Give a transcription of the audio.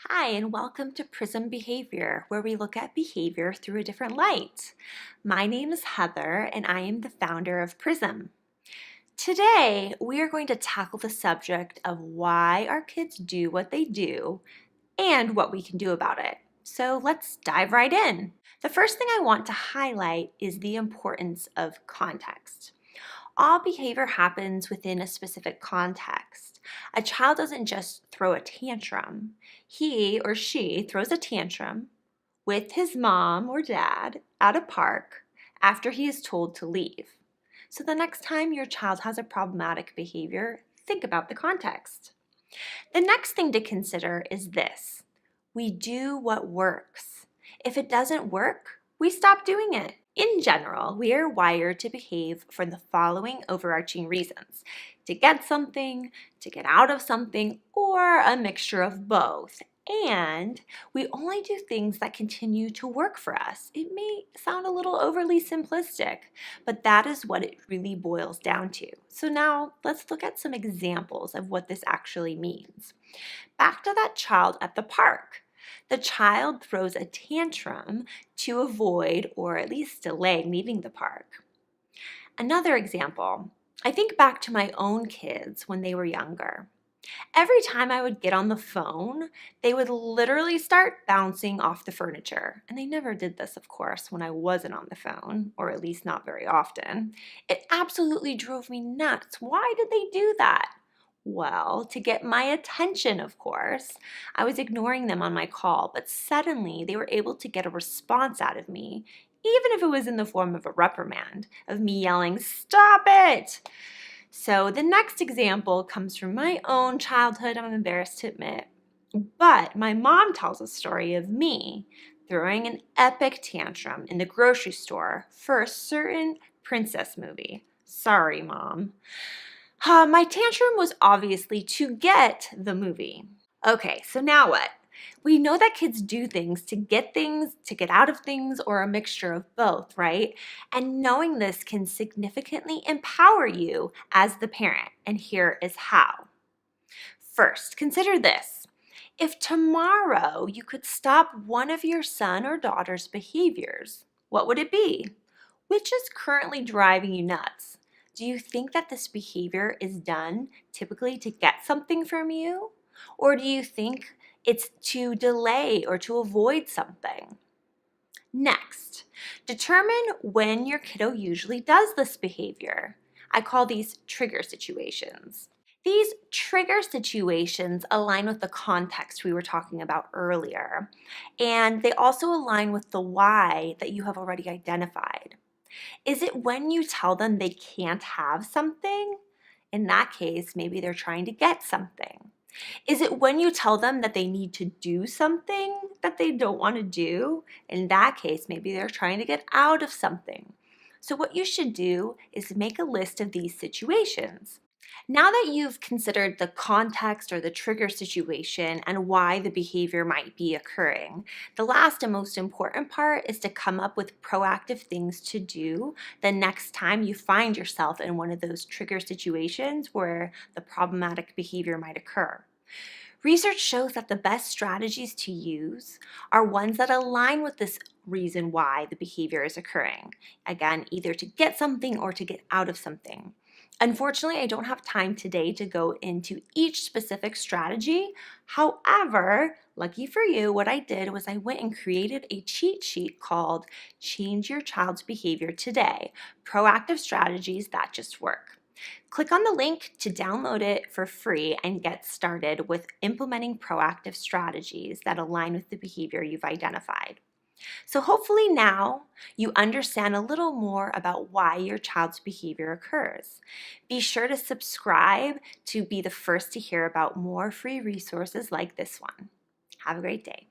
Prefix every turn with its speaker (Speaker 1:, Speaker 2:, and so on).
Speaker 1: Hi, and welcome to Prism Behavior, where we look at behavior through a different light. My name is Heather, and I am the founder of Prism. Today, we are going to tackle the subject of why our kids do what they do and what we can do about it. So let's dive right in. The first thing I want to highlight is the importance of context. All behavior happens within a specific context. A child doesn't just throw a tantrum. He or she throws a tantrum with his mom or dad at a park after he is told to leave. So the next time your child has a problematic behavior, think about the context. The next thing to consider is this: we do what works. If it doesn't work, we stop doing it. In general, we are wired to behave for the following overarching reasons: to get something, to get out of something, or a mixture of both. And we only do things that continue to work for us. It may sound a little overly simplistic, but that is what it really boils down to. So now let's look at some examples of what this actually means. Back to that child at the park. The child throws a tantrum to avoid or at least delay leaving the park. Another example, I think back to my own kids when they were younger. Every time I would get on the phone, they would literally start bouncing off the furniture. And they never did this, of course, when I wasn't on the phone, or at least not very often. It absolutely drove me nuts. Why did they do that? Well, to get my attention, of course. I was ignoring them on my call, but suddenly they were able to get a response out of me, even if it was in the form of a reprimand, of me yelling, "Stop it!" So the next example comes from my own childhood, I'm embarrassed to admit. But my mom tells a story of me throwing an epic tantrum in the grocery store for a certain princess movie. Sorry, Mom. My tantrum was obviously to get the movie. Okay, so now what? We know that kids do things, to get out of things, or a mixture of both, right? And knowing this can significantly empower you as the parent. And here is how. First, consider this. If tomorrow you could stop one of your son or daughter's behaviors, what would it be? Which is currently driving you nuts? Do you think that this behavior is done typically to get something from you? Or do you think it's to delay or to avoid something? Next, determine when your kiddo usually does this behavior. I call these trigger situations. These trigger situations align with the context we were talking about earlier, and they also align with the why that you have already identified. Is it when you tell them they can't have something? In that case, maybe they're trying to get something. Is it when you tell them that they need to do something that they don't want to do? In that case, maybe they're trying to get out of something. So what you should do is make a list of these situations. Now that you've considered the context or the trigger situation and why the behavior might be occurring, the last and most important part is to come up with proactive things to do the next time you find yourself in one of those trigger situations where the problematic behavior might occur. Research shows that the best strategies to use are ones that align with this reason why the behavior is occurring. Again, either to get something or to get out of something. Unfortunately, I don't have time today to go into each specific strategy. However, lucky for you, what I did was I went and created a cheat sheet called Change Your Child's Behavior Today: Proactive Strategies That Just Work. Click on the link to download it for free and get started with implementing proactive strategies that align with the behavior you've identified. So hopefully now you understand a little more about why your child's behavior occurs. Be sure to subscribe to be the first to hear about more free resources like this one. Have a great day.